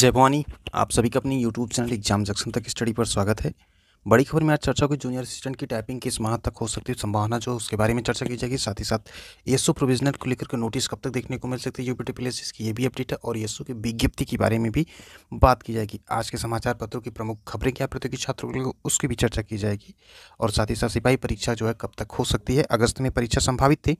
जय भवानी। आप सभी का अपनी यूट्यूब चैनल एग्जाम जंक्शन तक स्टडी पर स्वागत है। बड़ी खबर में आज चर्चा होगी जूनियर असिस्टेंट की टाइपिंग किस माह तक हो सकती है, संभावना जो उसके बारे में चर्चा की जाएगी। साथ ही साथ एएसओ प्रोविजनल को लेकर के नोटिस कब तक देखने को मिल सकती है यूपीटीपीएससी की, ये भी अपडेट है। और एएसओ की विज्ञप्ति के बारे में भी बात की जाएगी। आज के समाचार पत्रों की प्रमुख खबरें क्या प्रतियोगी छात्रों के लिए, उसकी भी चर्चा की जाएगी। और साथ ही साथ सिपाही परीक्षा जो है कब तक हो सकती है। अगस्त में परीक्षा संभावित थी,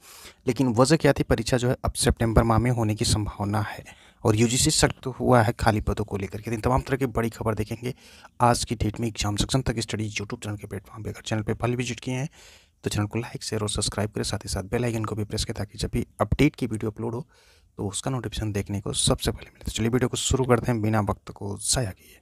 लेकिन वजह क्या थी, परीक्षा जो है अब सितंबर माह में होने की संभावना है। और यूजीसी सख्त हुआ है खाली पदों को लेकर के। इन तमाम तरह की बड़ी खबर देखेंगे आज की डेट में एग्जाम सेक्शन तक स्टडी यूट्यूब चैनल के प्लेटफॉर्म पे। अगर चैनल पे पहले विजिट किए हैं तो चैनल को लाइक शेयर और सब्सक्राइब करें, साथ ही साथ बेल आइकन को भी प्रेस करें ताकि जब भी अपडेट की वीडियो अपलोड हो तो उसका नोटिफिकेशन देखने को सबसे पहले मिले। तो चलिए वीडियो को शुरू करते हैं बिना वक्त को ज़ाया किए।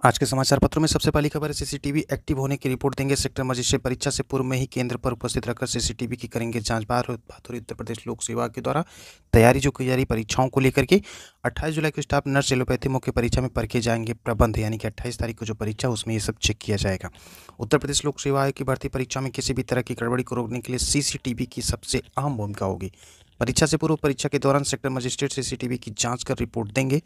आज के समाचार पत्रों में सबसे पहली खबर है सीसीटीवी एक्टिव होने की रिपोर्ट देंगे। सेक्टर मजिस्ट्रेट परीक्षा से पूर्व में ही केंद्र पर उपस्थित रहकर सीसीटीवी की करेंगे जांच। भातुरी उत्तर प्रदेश लोक सेवा के द्वारा तैयारी जो की जा रही परीक्षाओं को लेकर के 28 जुलाई को स्टाफ नर्स एलोपैथी मुख्य परीक्षा में परखे जाएंगे प्रबंध, यानी कि 28 तारीख को जो परीक्षा उसमें ये सब चेक किया जाएगा। उत्तर प्रदेश लोक सेवा आयोग की भर्ती परीक्षा में किसी भी तरह की गड़बड़ी को रोकने के लिए सीसीटीवी की सबसे अहम भूमिका होगी। परीक्षा से पूर्व परीक्षा के दौरान सेक्टर मजिस्ट्रेट सीसीटीवी की जांच कर रिपोर्ट देंगे।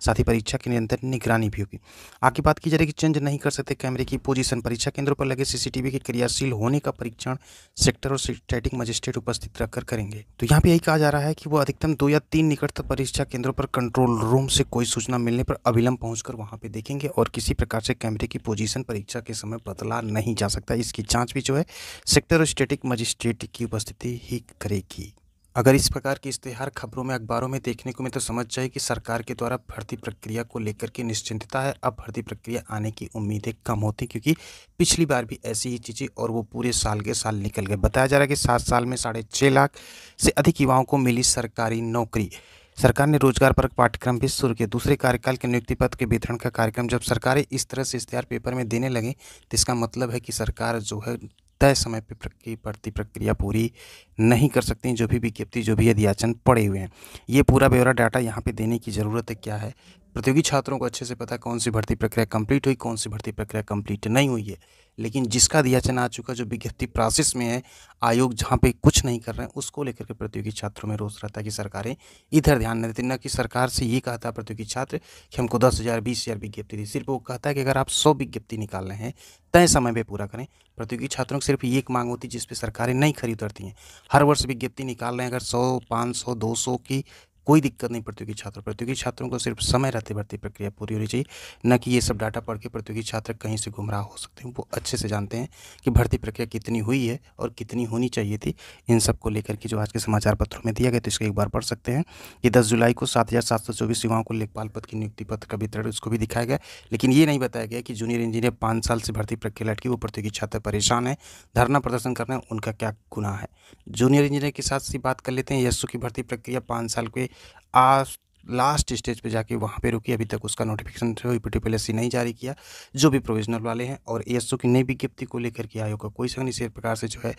साथ ही परीक्षा की निरंतर निगरानी भी होगी। आगे बात की जा रही है कि चेंज नहीं कर सकते कैमरे की पोजीशन। परीक्षा केंद्रों पर लगे सीसीटीवी के क्रियाशील होने का परीक्षण सेक्टर और स्टैटिक मजिस्ट्रेट उपस्थित रहकर करेंगे। तो यहाँ पे यही कहा जा रहा है कि वो अधिकतम 2 या 3 निकटतम परीक्षा केंद्रों पर कंट्रोल रूम से कोई सूचना मिलने पर अविलंब पहुंचकर वहां पे देखेंगे और किसी प्रकार से कैमरे की पोजीशन परीक्षा के समय बदला नहीं जा सकता। इसकी जाँच भी जो है सेक्टर और स्टैटिक मजिस्ट्रेट की उपस्थिति ही करेगी। अगर इस प्रकार की इश्तेहार खबरों में अखबारों में देखने को मिले तो समझ जाए कि सरकार के द्वारा भर्ती प्रक्रिया को लेकर के निश्चिंतता है। अब भर्ती प्रक्रिया आने की उम्मीदें कम होती, क्योंकि पिछली बार भी ऐसी ही चीज़ें और वो पूरे साल के साल निकल गए। बताया जा रहा है कि 7 साल में 6.5 लाख से अधिक युवाओं को मिली सरकारी नौकरी। सरकार ने रोजगार परक पाठ्यक्रम भी शुरू किया। दूसरे कार्यकाल के नियुक्ति पत्र के वितरण का कार्यक्रम जब सरकारें इस तरह से इश्तेहार पेपर में देने लगे तो इसका मतलब है कि सरकार जो है तय समय पे भर्ती प्रक्रिया पूरी नहीं कर सकती। जो भी विज्ञप्ति जो भी अध्याचन पड़े हुए हैं, ये पूरा ब्यौरा डाटा यहाँ पे देने की ज़रूरत है। क्या है, प्रतियोगी छात्रों को अच्छे से पता कौन सी भर्ती प्रक्रिया कंप्लीट हुई, कौन सी भर्ती प्रक्रिया कंप्लीट नहीं हुई है। लेकिन जिसका अध्याचन आ चुका, जो विज्ञप्ति प्रोसेस में है, आयोग जहाँ पे कुछ नहीं कर रहे हैं, उसको लेकर के प्रतियोगी छात्रों में रोष रहता है कि सरकारें इधर ध्यान नहीं देती। न कि सरकार से ये कहता है प्रतियोगी छात्र कि हमको 10,000 20,000 विज्ञप्ति दी, सिर्फ वो कहता है कि अगर आप 100 विज्ञप्ति निकाल रहे हैं तय समय पे पूरा करें। प्रतियोगी छात्रों की सिर्फ ये एक मांग होती है जिस पे सरकारें नहीं खरी उतरती हैं। हर वर्ष विज्ञप्ति निकाल रहे हैं, अगर 100 500 200 की कोई दिक्कत नहीं। प्रतियोगी छात्रों को सिर्फ समय रहते भर्ती प्रक्रिया पूरी होनी चाहिए, न कि ये सब डाटा पढ़ के प्रतियोगी छात्र कहीं से गुमराह हो सकते हैं। वो अच्छे से जानते हैं कि भर्ती प्रक्रिया कितनी हुई है और कितनी होनी चाहिए थी। इन सब को लेकर के जो आज के समाचार पत्रों में दिया गया, तो इसको एक बार पढ़ सकते हैं कि 10 जुलाई को 7,724 युवाओं को लेखपाल पद की नियुक्ति पत्र का वितरण, उसको भी दिखाया गया। लेकिन ये नहीं बताया गया कि जूनियर इंजीनियर 5 साल से भर्ती प्रक्रिया लटकी, वो प्रतियोगी छात्र परेशान है, धरना प्रदर्शन कर रहे हैं, उनका क्या गुनाह है। जूनियर इंजीनियर के साथ सी बात कर लेते हैं। एएसओ की भर्ती प्रक्रिया 5 साल के आज लास्ट स्टेज पे जाके वहाँ पे रुकी। अभी तक उसका नोटिफिकेशन जो यूपीटीपीएससी नहीं जारी किया, जो भी प्रोविजनल वाले हैं। और एएसओ की नई विज्ञप्ति को लेकर के आयोग का कोई संग नहीं। इसी प्रकार से जो है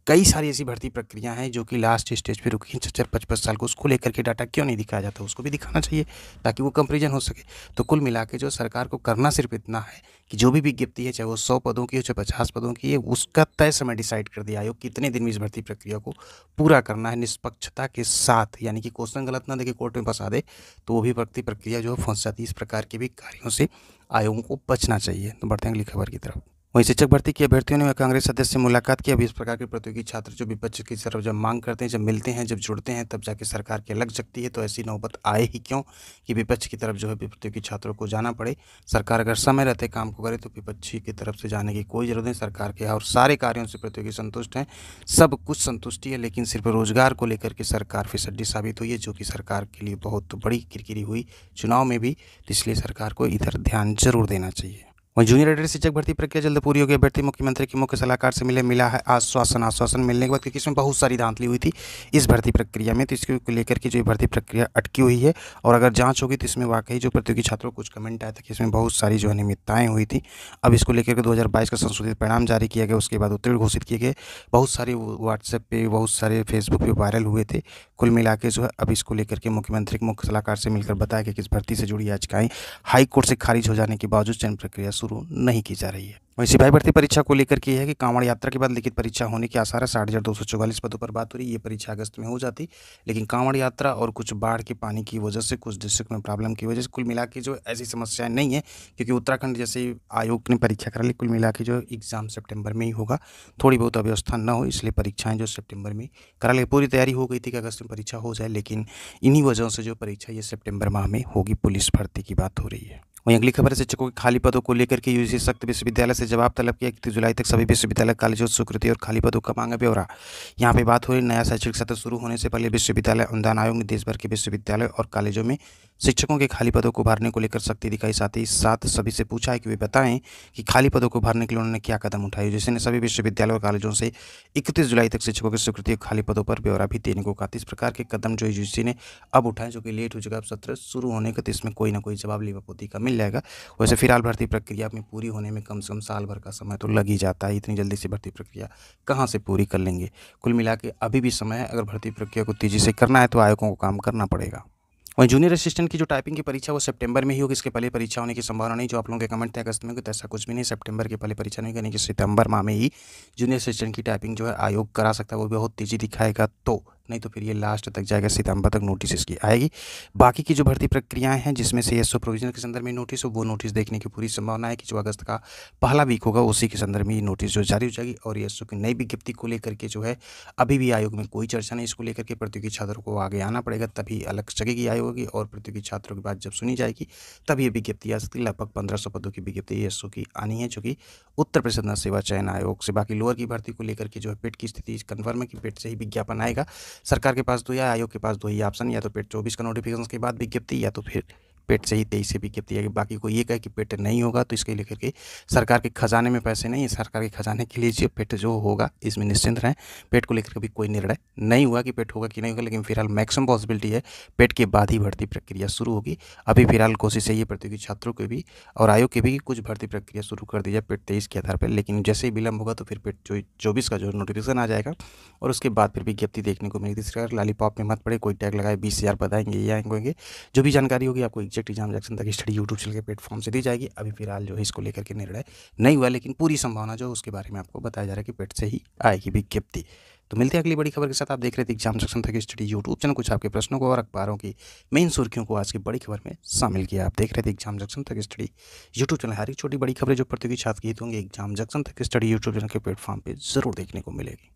कई सारी ऐसी भर्ती प्रक्रिया हैं जो कि लास्ट स्टेज पे रुकी हैं 4-5 साल को, उसको लेकर के डाटा क्यों नहीं दिखाया जाता, उसको भी दिखाना चाहिए ताकि वो कंपेरिजन हो सके। तो कुल मिला के जो सरकार को करना सिर्फ इतना है कि जो भी विज्ञप्ति है, चाहे वो 100 पदों की हो चाहे 50 पदों की है, उसका तय समय डिसाइड कर दिया आयोग कितने दिन में इस भर्ती प्रक्रिया को पूरा करना है निष्पक्षता के साथ। यानी कि क्वेश्चन गलत ना देके कोर्ट में फंसा दे तो वो भी भर्ती प्रक्रिया जो है फंस जाती है। इस प्रकार के भी कार्यों से आयोगों को बचना चाहिए। तो बढ़ते हैं अगली खबर की तरफ। वहीं शिक्षक भर्ती की अभ्यर्थियों ने कांग्रेस सदस्य से मुलाकात की। अभी इस प्रकार के प्रतियोगी छात्र जो विपक्ष की तरफ जब मांग करते हैं, जब मिलते हैं, जब जुड़ते हैं, तब जाके सरकार के लग सकती है। तो ऐसी नौबत आए ही क्यों कि विपक्ष की तरफ जो है प्रतियोगी छात्रों को जाना पड़े। सरकार अगर समय रहते काम को करे तो विपक्षी की तरफ से जाने की कोई जरूरत नहीं। सरकार के और सारे कार्यों से प्रतियोगी संतुष्ट हैं, सब कुछ संतुष्टि है। लेकिन सिर्फ रोजगार को लेकर के सरकार फिसड्डी साबित हुई है, जो कि सरकार के लिए बहुत बड़ी किरकिरी हुई चुनाव में भी। इसलिए सरकार को इधर ध्यान जरूर देना चाहिए। वहीं जूनियर एडेड शिक्षक भर्ती प्रक्रिया जल्द पूरी होगी। अभ्यर्थी मुख्यमंत्री के मुख्य सलाहकार से मिला है आश्वासन मिलने के बाद, क्योंकि इसमें बहुत सारी धांधली हुई थी इस भर्ती प्रक्रिया में। तो इसको लेकर के जो भर्ती प्रक्रिया अटकी हुई है, और अगर जांच होगी तो इसमें वाकई जो प्रतियोगी छात्रों को कुछ कमेंट आया था कि इसमें बहुत सारी जो अनियमितताएं हुई थी। अब इसको लेकर के 2022 का संशोधित परिणाम जारी किया गया, उसके बाद उत्तीर्ण घोषित किए गए। बहुत सारे व्हाट्सएप पे, बहुत सारे फेसबुक पे वायरल हुए थे। कुल मिला के जो है अब इसको लेकर के मुख्यमंत्री के मुख्य सलाहकार से मिलकर बताया गया कि इस भर्ती से जुड़ी याचिकाएं हाई कोर्ट से खारिज हो जाने के बावजूद चयन प्रक्रिया शुरू नहीं की जा रही है। वहीं सिपाही भर्ती परीक्षा को लेकर के है कि कांवड़ यात्रा के बाद लिखित परीक्षा होने के आसार है। 60,244 पदों पर बात हो रही है। ये परीक्षा अगस्त में हो जाती, लेकिन कांवड़ यात्रा और कुछ बाढ़ के पानी की वजह से, कुछ डिस्ट्रिक्ट में प्रॉब्लम की वजह से कुल मिला के जो ऐसी समस्याएं नहीं है, क्योंकि उत्तराखंड जैसे आयोग ने परीक्षा करा ली। कुल मिला के जो एग्जाम सितंबर में ही होगा। थोड़ी बहुत अव्यवस्था न हो इसलिए परीक्षाएं जो सितंबर में करा ली। पूरी तैयारी हो गई थी कि अगस्त में परीक्षा हो जाए, लेकिन इन्हीं वजहों से जो परीक्षा ये सितंबर माह में होगी। पुलिस भर्ती की बात हो रही है। वहीं अगली खबर है, शिक्षकों के खाली पदों को लेकर के यूजीसी सख्त विश्वविद्यालय से जवाब तलब किया। 31 जुलाई तक सभी विश्वविद्यालय कॉलेजों स्वीकृति और खाली पदों का मांगा ब्यौरा। यहाँ पे बात हो रही, नया शैक्षणिक सत्र शुरू होने से पहले विश्वविद्यालय अनुदान आयोग ने देश भर के विश्वविद्यालय और कॉलेजों में शिक्षकों के खाली पदों को भरने को लेकर सख्ती दिखाई। साथ ही साथ सभी से पूछा है कि वे बताएं कि खाली पदों को भरने के लिए उन्होंने क्या कदम उठाए। यूजीसी ने सभी विश्वविद्यालयों और कॉलेजों से 31 जुलाई तक शिक्षकों की स्वीकृति और खाली पदों पर ब्यौरा भी देने को कहा। इस प्रकार के कदम जो यूजीसी ने अब उठाए, जो कि लेट हो जाएगा अब सत्र शुरू होने का, तो इसमें कोई ना कोई जवाब लीपापोती का मिल जाएगा। वैसे फिलहाल भर्ती प्रक्रिया में पूरी होने में कम से कम साल भर का समय तो लग ही जाता है। इतनी जल्दी से भर्ती प्रक्रिया कहाँ से पूरी कर लेंगे। कुल मिला के अभी भी समय है। अगर भर्ती प्रक्रिया को तेजी से करना है तो आयोगों को काम करना पड़ेगा। वहीं जूनियर असिस्टेंट की जो टाइपिंग की परीक्षा वो सितंबर में ही होगी। इसके पहले परीक्षा होने की संभावना नहीं। जो आप लोगों के कमेंट थे अगस्त में, तो ऐसा कुछ भी नहीं। सितंबर के पहले परीक्षा नहीं करनी, कि सितंबर माह में ही जूनियर असिस्टेंट की टाइपिंग जो है आयोग करा सकता है। वो बहुत तेजी दिखाएगा तो, नहीं तो फिर ये लास्ट तक जाएगा, सितंबर तक नोटिस इसकी आएगी। बाकी की जो भर्ती प्रक्रियाएं हैं, जिसमें से एसओ प्रोविजनल के संदर्भ में नोटिस हो, वो नोटिस देखने की पूरी संभावना है कि जो अगस्त का पहला वीक होगा उसी के संदर्भ में ये नोटिस जो जारी हो जाएगी। और एसओ की नई विज्ञप्ति को लेकर के जो है अभी भी आयोग में कोई चर्चा नहीं। इसको लेकर के प्रतियोगी छात्रों को आगे आना पड़ेगा, तभी अलग जगेगी आयोग की। और प्रतियोगी छात्रों की बात जब सुनी जाएगी तब ये विज्ञप्ति आ सकती है। लगभग 1500 पदों की विज्ञप्ति एसओ की आनी है, जो कि उत्तर प्रदेश संघ सेवा चयन आयोग से। बाकी लोअर की भर्ती को लेकर के जो है पेट की स्थिति कन्फर्म है कि पेट से ही विज्ञापन आएगा। सरकार के पास या आयोग के पास दो ही ऑप्शन, या तो पेट 24 का नोटिफिकेशन के बाद विज्ञप्ति, या तो फिर पेट से ही 23 से विज्ञप्ति आएगी। बाकी कोई ये कहे कि पेट नहीं होगा तो इसके लेकर के सरकार के खजाने में पैसे नहीं है। सरकार के खजाने के लिए जो पेट जो होगा इसमें निश्चिंत रहें। पेट को लेकर कभी कोई निर्णय नहीं हुआ कि पेट होगा कि नहीं होगा, लेकिन फिलहाल मैक्सिमम पॉसिबिलिटी है पेट के बाद ही भर्ती प्रक्रिया शुरू होगी। अभी फिलहाल कोशिश है ये प्रतियोगी छात्रों के भी और आयोग के भी कुछ भर्ती प्रक्रिया शुरू कर दी जाए पेट 23 के आधार पर। लेकिन जैसे ही विलंब होगा तो फिर पेट 24 का जो नोटिफिकेशन आ जाएगा और उसके बाद फिर विज्ञप्ति देखने को मिलेगी। सरकार लॉलीपॉप में मत पड़े, कोई टैग लगाए 20,000 बताएंगे ये आएंगे। जो भी जानकारी होगी आपको एग्जैक्ट एग्जाम जंक्शन तक स्टडी यूट्यूब चैनल के प्लेटफॉर्म से दी जाएगी। अभी फिलहाल जो है इसको लेकर के निर्णय नहीं हुआ, लेकिन पूरी संभावना जो उसके बारे में आपको बताया जा रहा है कि पेट से ही आएगी विज्ञप्ति। तो मिलते हैं अगली बड़ी खबर के साथ। आप देख रहे थे एग्जाम जंक्शन तक स्टडी यूट्यूब चैनल। कुछ आपके प्रश्नों को और अखबारों की मेन सुर्खियों को आज की बड़ी खबर में शामिल किया। आप देख रहे थे एग्जाम जंक्शन तक स्टडी यूट्यूब चैनल। हर एक छोटी बड़ी खबरें जो प्रतियोगी छात्र की होंगी एग्जाम जंक्शन तक स्टडी यूट्यूब चैनल के प्लेटफॉर्म पर जरूर देखने को मिलेगी।